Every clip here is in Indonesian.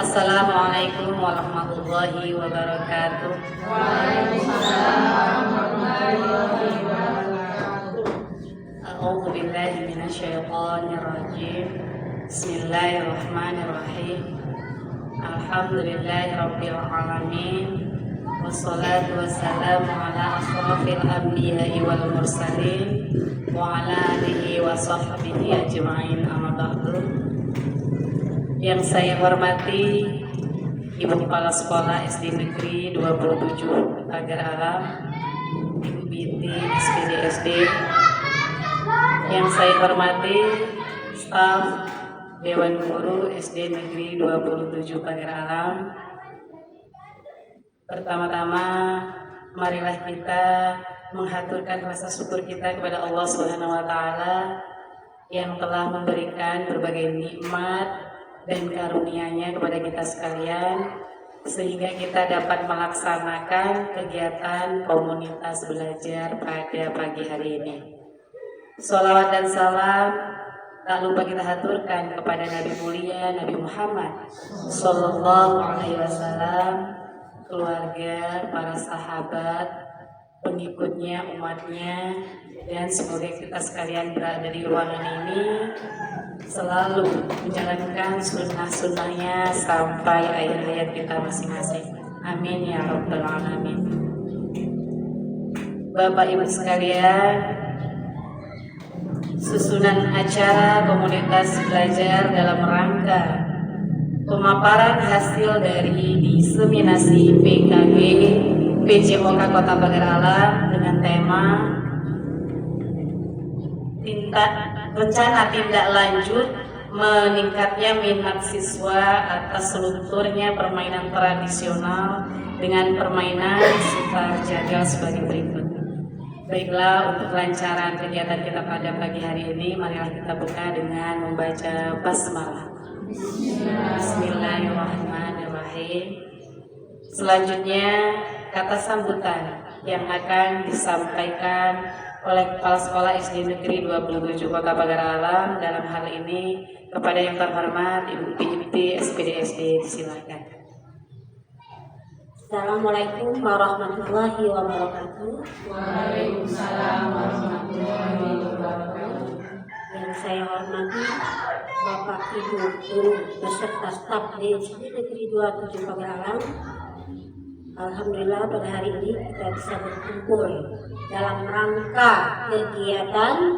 Assalamualaikum warahmatullahi wabarakatuh. Waalaikumsalam warahmatullahi wabarakatuh. A'udzu billahi minasyaitonir rajim. Bismillahirrahmanirrahim. Alhamdulillahi rabbil alamin. Wassalatu wassalamu ala asyrafil anbiya'i wal mursalin wa ala alihi wa sahbihi ajma'in, amma ba'du. Yang saya hormati Ibu Kepala Sekolah SD Negeri 27 Pagar Alam, Ibu Binti SPD SD. Yang saya hormati staf Dewan Guru SD Negeri 27 Pagar Alam. Pertama-tama marilah kita menghaturkan rasa syukur kita kepada Allah Subhanahu wa taala yang telah memberikan berbagai nikmat dan karunia-Nya kepada kita sekalian, sehingga kita dapat melaksanakan kegiatan komunitas belajar pada pagi hari ini. Sholawat dan salam tak lupa kita haturkan kepada Nabi mulia Nabi Muhammad Sallallahu Alaihi Wasallam, keluarga, para sahabat, pengikutnya, umatnya, dan semoga kita sekalian berada di ruangan ini selalu menjalankan sunnah-sunnahnya sampai akhir hayat kita masing-masing. Amin ya rabbal alamin. Bapak Ibu sekalian, susunan acara komunitas belajar dalam rangka pemaparan hasil dari diseminasi PKG PJOK Kota Pagar Alam dengan tema rencana tindak lanjut meningkatnya minat siswa atas lunturnya permainan tradisional dengan permainan seputar jagal sebagai berikut. Baiklah, untuk kelancaran kegiatan kita pada pagi hari ini, marilah kita buka dengan membaca basmalah. Bismillahirrahmanirrahim. Selanjutnya kata sambutan yang akan disampaikan oleh Kepala Sekolah SD Negeri 27 Kota Pagar Alam, dalam hal ini kepada yang terhormat Ibu Binti SPD SD, disilakan. Assalamualaikum warahmatullahi wabarakatuh. Waalaikumsalam warahmatullahi wabarakatuh. Yang saya hormati Bapak Ibu Guru beserta staf SD Negeri 27 Pagar Alam. Alhamdulillah pada hari ini kita bisa berkumpul dalam rangka kegiatan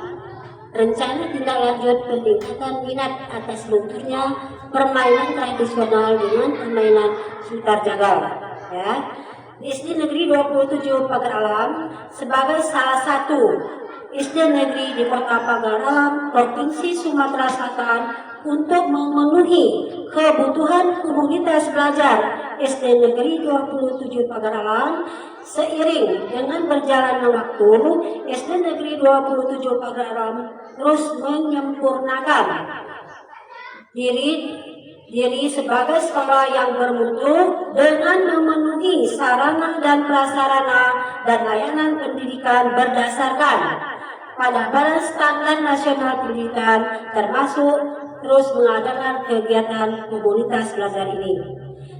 rencana tindak lanjut peningkatan minat atas lunturnya permainan tradisional dengan permainan seputar jagal. Ya, SD Negeri 27 Pagar Alam sebagai salah satu SD negeri di Kota Pagar Alam, Provinsi Sumatera Selatan, untuk memenuhi kebutuhan komunitas belajar SD Negeri 27 Pagar Alam. Seiring dengan berjalannya waktu, SD Negeri 27 Pagar Alam terus menyempurnakan diri sebagai sekolah yang bermutu dengan memenuhi sarana dan prasarana dan layanan pendidikan berdasarkan pada Badan Standar Nasional Pendidikan, termasuk terus mengadakan kegiatan komunitas belajar ini.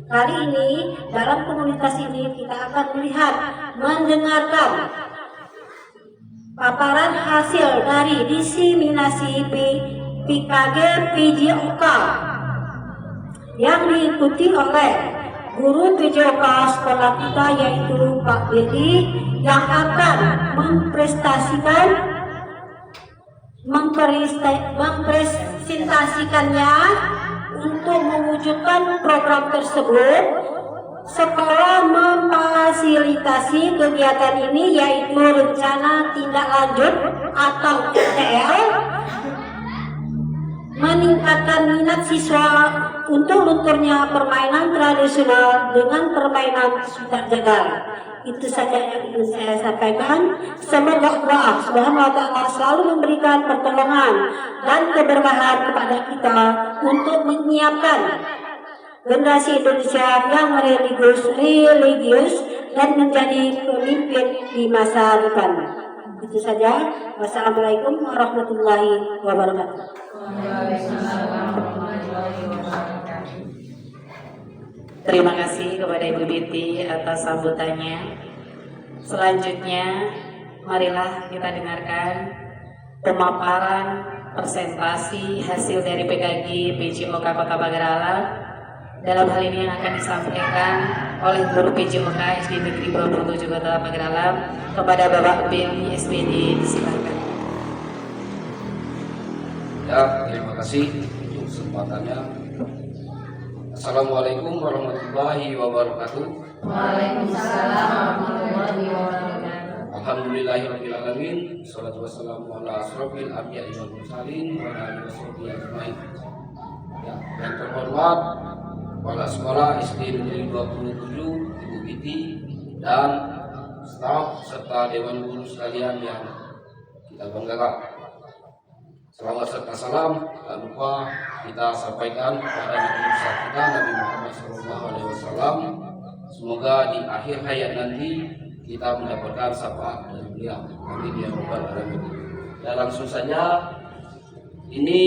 Kali ini dalam komunitas ini kita akan melihat, mendengarkan paparan hasil dari diseminasi PKG PJOK yang diikuti oleh guru PJOK sekolah kita, yaitu Pak Birdi, yang akan mempresentasikannya untuk mewujudkan program tersebut. Sekolah memfasilitasi kegiatan ini, yaitu rencana tindak lanjut atau RTL, meningkatkan minat siswa untuk lunturnya permainan tradisional dengan permainan seputar jagal. Itu saja yang ingin saya sampaikan. Semoga Allah Subhanahu wa taala selalu memberikan pertolongan dan keberkahan kepada kita untuk menyiapkan generasi Indonesia yang religius dan menjadi pemimpin di masa depan. Itu saja. Wassalamualaikum warahmatullahi wabarakatuh. Waalaikumsalam warahmatullahi wabarakatuh. Terima kasih kepada Ibu Biti atas sambutannya. Selanjutnya, marilah kita dengarkan pemaparan presentasi hasil dari PKG PJOK Kota Pagar Alam. Dalam hal ini yang akan disampaikan oleh guru PJOK SD Negeri 27 Kota Pagar Alam kepada Bapak Beli SPD. Disilakan. Ya, terima kasih untuk kesempatannya. Assalamualaikum warahmatullahi wabarakatuh. Waalaikumsalam warahmatullahi wabarakatuh. Alhamdulillahirabbil alamin. Shalatu wassalamu ala asrofil anbiya'i wal mursalin wa ala alihi washabihi ajmain. Ya, yang terhormat Kepala Sekolah SD Negeri 27 Ibu Biti dan staf serta dewan guru sekalian yang kita banggakan. Selamat serta salam tak lupa kita sampaikan kepada Nabi besar kita Nabi Muhammad SAW. Semoga di akhir hayat nanti kita mendapatkan syafaat dari beliau. Amin ya rabbal alamin. Dan langsung saja, ini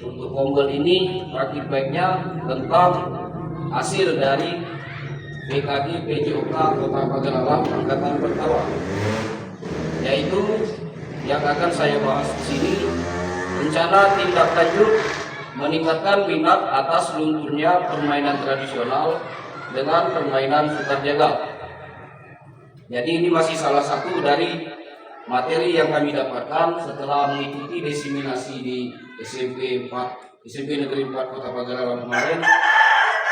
untuk kombel ini praktik baiknya tentang hasil dari PKG PJOK Kota Pagar Alam angkatan pertama, yaitu yang akan saya bahas di sini. Rencana tindak lanjut meningkatkan minat atas lunturnya permainan tradisional dengan permainan putar jagal. Jadi ini masih salah satu dari materi yang kami dapatkan setelah mengikuti diseminasi di SMP Negeri 4 Kota Pagar Alam kemarin,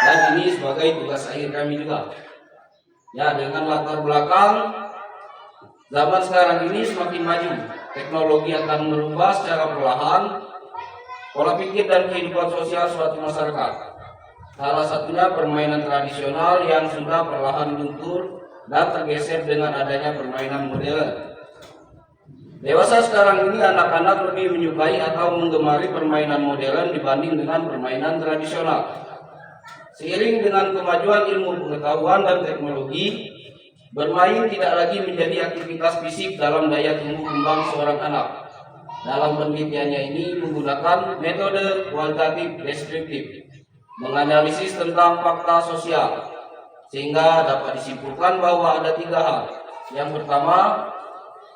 dan ini sebagai tugas akhir kami juga. Ya, dengan latar belakang zaman sekarang ini semakin maju, teknologi akan merubah secara perlahan pola pikir dan kehidupan sosial suatu masyarakat. Salah satunya permainan tradisional yang sudah perlahan luntur dan tergeser dengan adanya permainan modern. Dewasa sekarang ini anak-anak lebih menyukai atau menggemari permainan modern dibanding dengan permainan tradisional. Seiring dengan kemajuan ilmu pengetahuan dan teknologi, bermain tidak lagi menjadi aktivitas fisik dalam daya tumbuh kembang seorang anak. Dalam penelitiannya ini menggunakan metode kualitatif deskriptif, menganalisis tentang fakta sosial, sehingga dapat disimpulkan bahwa ada 3 hal. Yang pertama,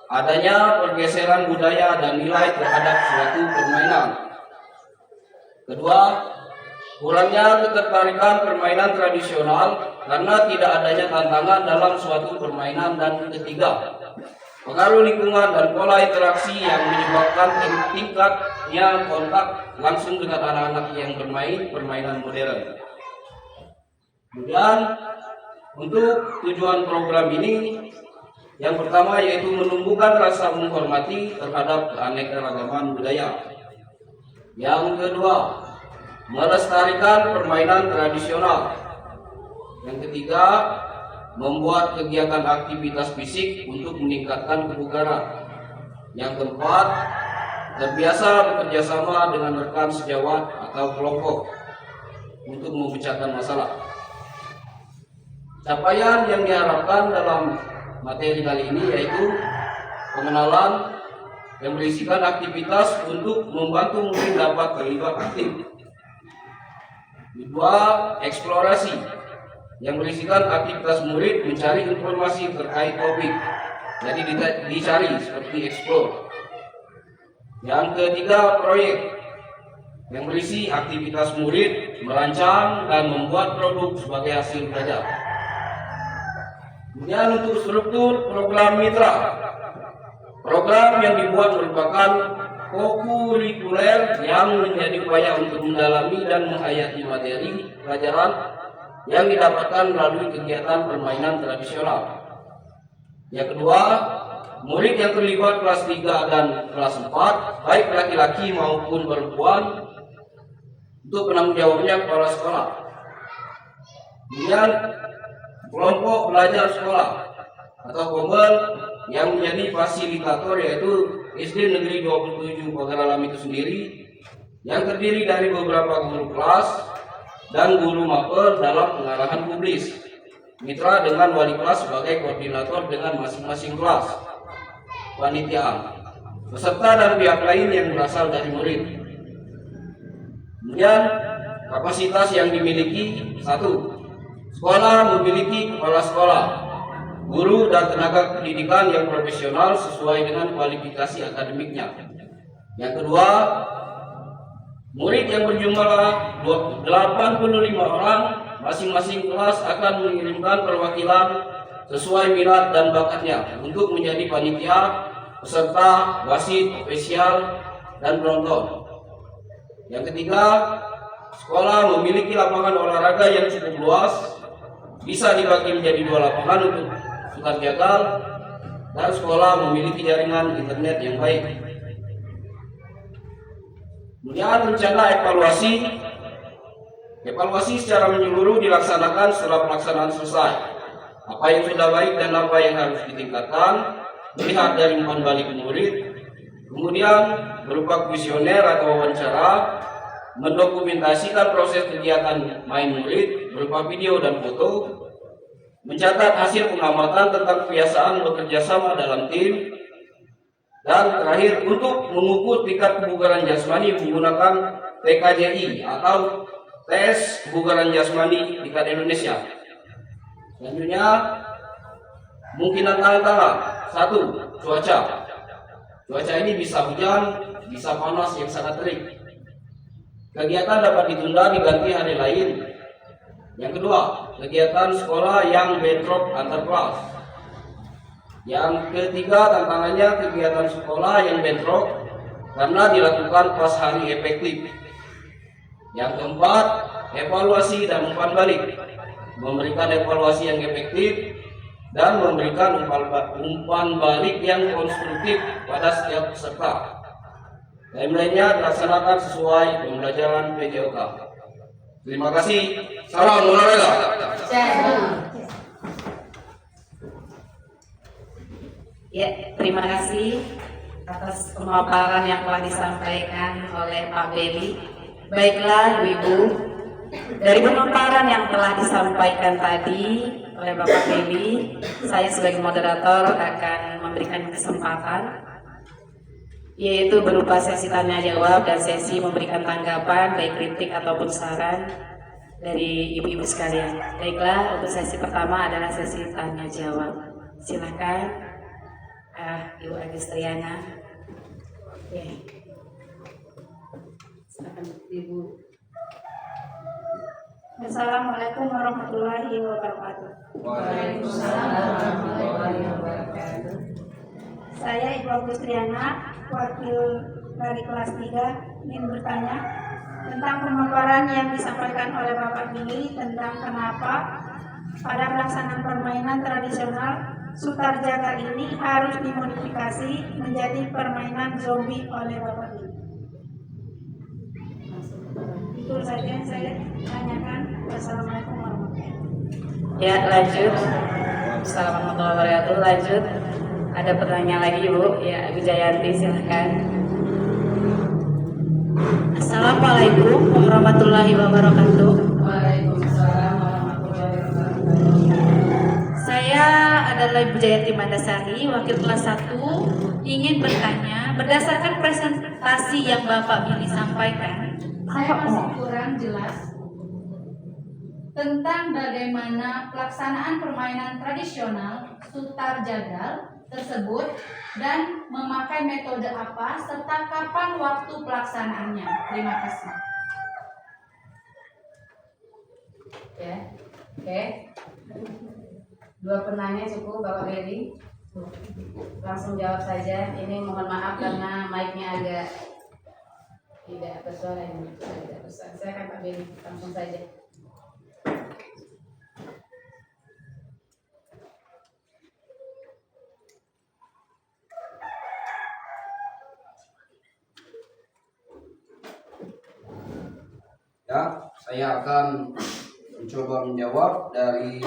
adanya pergeseran budaya dan nilai terhadap suatu permainan. Kedua, kurangnya ketertarikan permainan tradisional karena tidak adanya tantangan dalam suatu permainan. Dan ketiga, pengaruh lingkungan dan pola interaksi yang menyebabkan tingkatnya kontak langsung dengan anak-anak yang bermain permainan modern. Kemudian untuk tujuan program ini, yang pertama yaitu menumbuhkan rasa menghormati terhadap keanekaragaman budaya. Yang kedua, melestarikan permainan tradisional. Yang ketiga, membuat kegiatan aktivitas fisik untuk meningkatkan kebugaran. Yang keempat, terbiasa bekerja sama dengan rekan sejawat atau kelompok untuk memecahkan masalah. Capaian yang diharapkan dalam materi kali ini yaitu pengenalan yang berisikan aktivitas untuk membantu murid dapat terlibat aktif. Kedua, eksplorasi yang berisikan aktivitas murid mencari informasi terkait topik. Jadi dicari seperti explore. Yang ketiga, proyek yang berisi aktivitas murid merancang dan membuat produk sebagai hasil belajar. Kemudian untuk struktur program mitra, program yang dibuat merupakan kokurikuler yang menjadi upaya untuk mendalami dan menghayati materi pelajaran yang didapatkan melalui kegiatan permainan tradisional. Yang kedua, murid yang terlibat kelas 3 dan kelas 4, baik laki-laki maupun perempuan, untuk penanggung jawabnya kepala sekolah. Kemudian kelompok belajar sekolah atau kombel yang menjadi fasilitator yaitu SD Negeri 27 Pagar Alam itu sendiri, yang terdiri dari beberapa guru kelas dan guru mapel dalam pengarahan publis. Mitra dengan wali kelas sebagai koordinator dengan masing-masing kelas, panitiaan, peserta dan pihak lain yang berasal dari murid. Kemudian kapasitas yang dimiliki: 1. Sekolah memiliki kepala sekolah, guru dan tenaga pendidikan yang profesional sesuai dengan kualifikasi akademiknya. Yang kedua, murid yang berjumlah 85 orang, masing-masing kelas akan mengirimkan perwakilan sesuai minat dan bakatnya untuk menjadi panitia, peserta, wasit, ofisial, dan penonton. Yang ketiga, sekolah memiliki lapangan olahraga yang cukup luas, bisa dibagi menjadi 2 lapangan untuk sutar jagal, dan sekolah memiliki jaringan internet yang baik. Kemudian rencana evaluasi secara menyeluruh dilaksanakan setelah pelaksanaan selesai. Apa yang sudah baik dan apa yang harus ditingkatkan, melihat dari umpan balik murid, kemudian berupa kuesioner atau wawancara, mendokumentasikan proses kegiatan main murid berupa video dan foto, mencatat hasil pengamatan tentang kebiasaan bekerja sama dalam tim, dan terakhir untuk mengukur tingkat kebugaran jasmani menggunakan TKJI atau tes kebugaran jasmani tingkat Indonesia. Selanjutnya, kemungkinan tanda-tanda. 1. Cuaca. Cuaca ini bisa hujan, bisa panas yang sangat terik. Kegiatan dapat ditunda diganti hari lain. Yang kedua, kegiatan sekolah yang bentrok antar kelas. Yang ketiga, tantangannya kegiatan sekolah yang bentrok karena dilakukan pas hari efektif. Yang keempat, evaluasi dan umpan balik. Memberikan evaluasi yang efektif dan memberikan umpan balik yang konstruktif pada setiap peserta. Timeline-nya dilaksanakan sesuai pembelajaran PJOK. Terima kasih. Salam olahraga. Ya, terima kasih atas pemaparan yang telah disampaikan oleh Pak Beli. Baiklah, Ibu, dari pemaparan yang telah disampaikan tadi oleh Bapak Beli, saya sebagai moderator akan memberikan kesempatan, yaitu berupa sesi tanya jawab dan sesi memberikan tanggapan baik kritik ataupun saran dari ibu-ibu sekalian. Baiklah, untuk sesi pertama adalah sesi tanya jawab. Silakan Ibu Agustriana. Oke. Silakan Ibu. Assalamualaikum warahmatullahi wabarakatuh. Waalaikumsalam warahmatullahi wabarakatuh. Saya Ibu Agustriana, wakil dari kelas 3, ingin bertanya tentang pemaparan yang disampaikan oleh Bapak Billy tentang kenapa pada pelaksanaan permainan tradisional sutar jagal ini harus dimodifikasi menjadi permainan zombie oleh Bapak Billy. Itu saja yang saya tanyakan. Wassalamualaikum warahmatullahi wabarakatuh. Ya, lanjut. Assalamualaikum warahmatullahi wabarakatuh. Lanjut. Ada pertanyaan lagi, Bu? Ya, Ibu Jayanti, silahkan. Assalamualaikum warahmatullahi wabarakatuh. Waalaikumsalam warahmatullahi wabarakatuh. Saya adalah Ibu Jayanti Mandasari, wakil kelas 1, ingin bertanya, berdasarkan presentasi yang Bapak Billy sampaikan, saya masih kurang jelas tentang bagaimana pelaksanaan permainan tradisional sutar jagal tersebut dan memakai metode apa serta kapan waktu pelaksanaannya. Terima kasih. Ya, oke. Dua penanya cukup, Bapak Beli. Langsung jawab saja. Ini mohon maaf karena mic-nya agak tidak bersuara ini. Tidak besar. Saya akan Pak Beli langsung saja. Ya, saya akan mencoba menjawab dari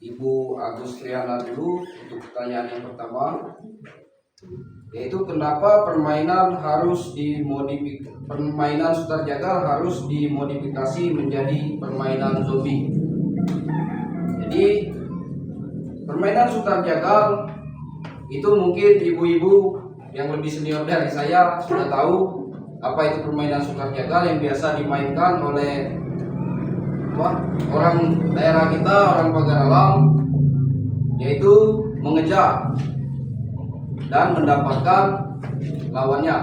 Ibu Agustriana dulu untuk pertanyaan yang pertama, yaitu kenapa permainan sutar jagal harus dimodifikasi menjadi permainan zombie. Jadi permainan sutar jagal itu mungkin ibu-ibu yang lebih senior dari saya sudah tahu apa itu permainan sutar jagal yang biasa dimainkan oleh orang daerah kita, orang pagar alam, yaitu mengejar dan mendapatkan lawannya.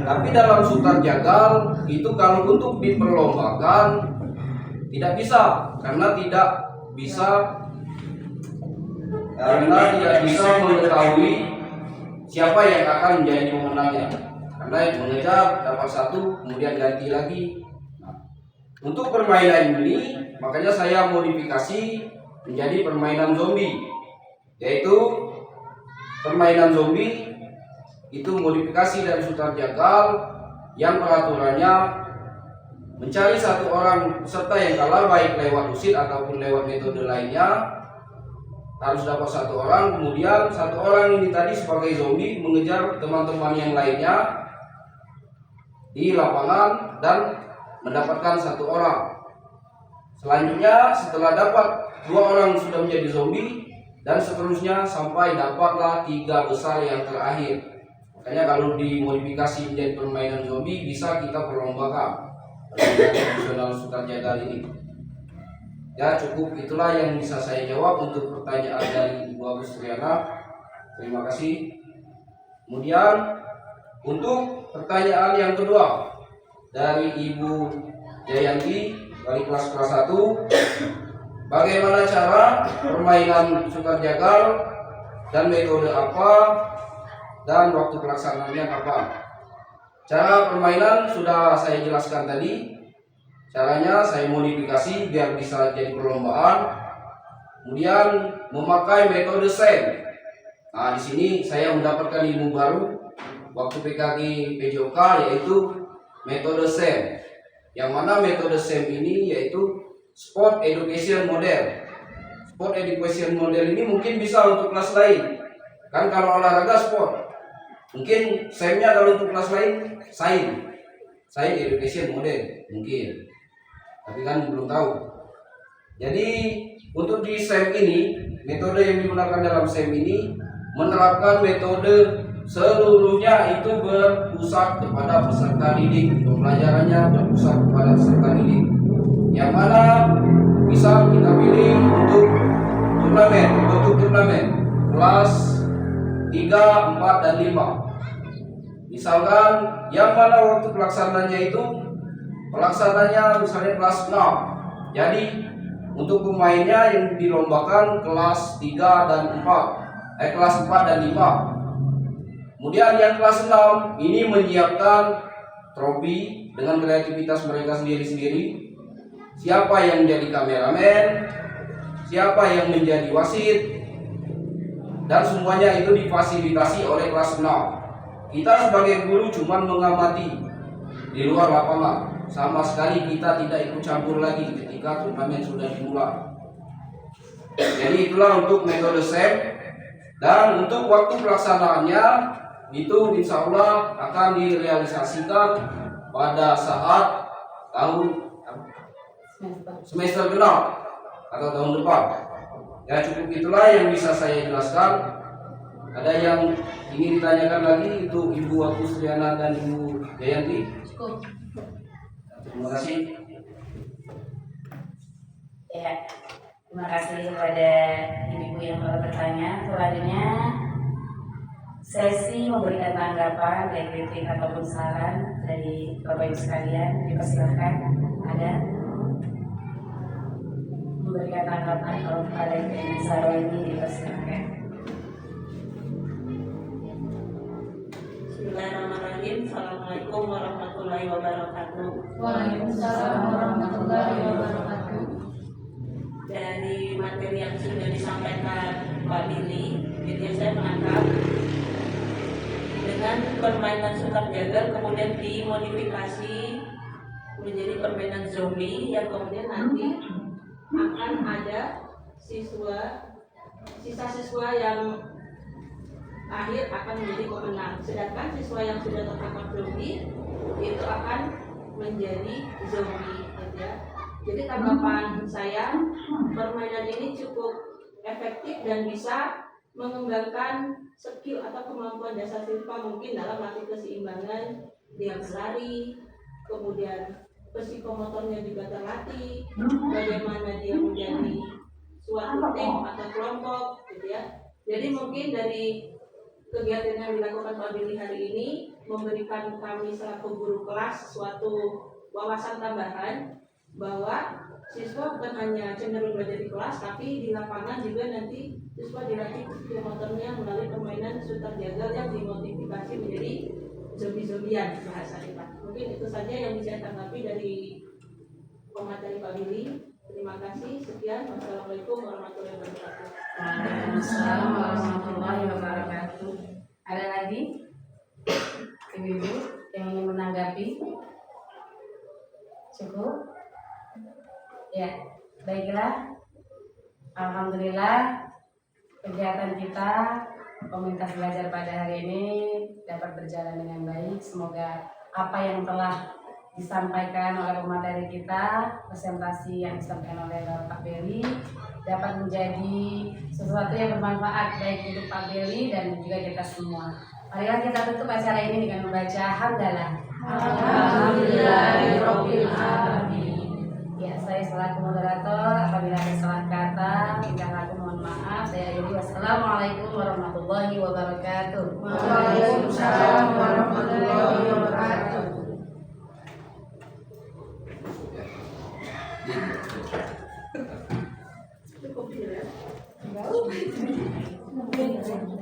Tapi dalam Sutar Jagal itu kalau untuk diperlombakan tidak bisa, karena tidak bisa mengetahui siapa yang akan menjadi pemenangnya. Karena mengejar dapat satu kemudian ganti lagi. Nah, untuk permainan ini makanya saya modifikasi menjadi permainan zombie, yaitu permainan zombie itu modifikasi dari Sutar Jagal yang peraturannya mencari satu orang peserta yang kalah baik lewat usit ataupun lewat metode lainnya, harus dapat satu orang. Kemudian satu orang ini tadi sebagai zombie mengejar teman-teman yang lainnya di lapangan dan mendapatkan satu orang. Selanjutnya setelah dapat 2 orang sudah menjadi zombie dan seterusnya sampai dapatlah 3 besar yang terakhir. Makanya kalau dimodifikasi menjadi permainan zombie bisa kita perlombakan tradisional Sutar Jagal ini. Ya cukup itulah yang bisa saya jawab untuk pertanyaan dari Ibu Agustriana. Terima kasih. Kemudian untuk pertanyaan yang kedua dari Ibu Jayanti dari kelas 1, bagaimana cara permainan Sutar Jagal dan metode apa dan waktu pelaksanaannya kapan? Cara permainan sudah saya jelaskan tadi. Caranya saya modifikasi biar bisa jadi perlombaan. Kemudian memakai metode SEM. Nah, di sini saya mendapatkan ilmu baru waktu PKG PJOK, yaitu metode SEM. Yang mana metode SEM ini yaitu Sport Education Model. Sport Education Model ini mungkin bisa untuk kelas lain. Kan kalau olahraga sport. Mungkin SEM-nya kalau untuk kelas lain Science Education Model mungkin. Tapi kan belum tahu. Jadi untuk di SEM ini, metode yang digunakan dalam SEM ini menerapkan metode seluruhnya itu berpusat kepada peserta didik. Pembelajarannya berpusat kepada peserta didik. Yang mana bisa kita pilih untuk turnamen kelas 3, 4, dan 5. Misalkan yang mana waktu pelaksananya itu misalnya kelas 6. Jadi untuk pemainnya yang dilombakan kelas 3 dan 4, kelas 4 dan 5. Kemudian yang kelas 6 ini menyiapkan trofi dengan kreativitas mereka sendiri-sendiri. Siapa yang menjadi kameramen, siapa yang menjadi wasit, dan semuanya itu difasilitasi oleh kelas 6. Kita sebagai guru cuma mengamati di luar lapangan. Sama sekali kita tidak ikut campur lagi ketika turnamen sudah dimulai. Jadi itulah untuk metode SEM. Dan untuk waktu pelaksanaannya itu insya Allah akan direalisasikan pada saat semester genap atau tahun depan. Ya cukup itulah yang bisa saya jelaskan. Ada yang ingin ditanyakan lagi itu Ibu Agustriana dan Ibu Jayanti? Cukup. Terima kasih. Ya, terima kasih kepada ibu yang telah bertanya. Selanjutnya sesi memberikan tanggapan, baik kritik ataupun saran dari Bapak Ibu sekalian. Dipersilahkan ada memberikan tanggapan kalau ada yang saran ini dipersilahkan. Bismillahirrahmanirrahim. Assalamualaikum warahmatullahi wabarakatuh. Waalaikumsalam warahmatullahi wabarakatuh. Dari materi yang sudah disampaikan Pak Billy, jadi saya menangkap dengan permainan Sutar Jagal kemudian dimodifikasi menjadi permainan zombie yang kemudian nanti akan ada sisa siswa yang akhir akan menjadi pemenang, sedangkan siswa yang sudah terpapar zombie itu akan menjadi zombie aja. Jadi tanggapan saya, permainan ini cukup efektif dan bisa mengembangkan skill atau kemampuan dasar siswa mungkin dalam latih keseimbangan, dia berlari, kemudian psikomotornya juga terlatih, bagaimana dia menjadi suatu tim atau kelompok gitu ya. Jadi mungkin dari kegiatan yang dilakukan Pak Billy hari ini memberikan kami selaku guru kelas suatu wawasan tambahan bahwa siswa bukan hanya cenderung belajar di kelas, tapi di lapangan juga nanti siswa dilatih psikomotornya melalui permainan sutar jagal yang dimodifikasi menjadi zombie-zombian bahasa Pak. Mungkin itu saja yang bisa tanggapi dari pemateri Pak Billy. Terima kasih. Sekian. Wassalamualaikum warahmatullahi wabarakatuh. Waalaikumsalam warahmatullahi wabarakatuh. Ada lagi ibu-ibu yang ingin menanggapi? Cukup? Ya, baiklah. Alhamdulillah kegiatan kita komunitas belajar pada hari ini dapat berjalan dengan baik. Semoga apa yang telah disampaikan oleh pemateri kita, presentasi yang disampaikan oleh Pak Beli dapat menjadi sesuatu yang bermanfaat baik untuk Pak Beli dan juga kita semua. Marilah kita tutup acara ini dengan membaca hamdalah. Alhamdulillahirabbil alamin. Ya, saya selaku moderator, apabila ada salah kata, tingkah laku mohon maaf. Saya akhiri. Wassalamualaikum warahmatullahi wabarakatuh. Waalaikumsalam warahmatullahi wabarakatuh. Cukup ya. Enggak.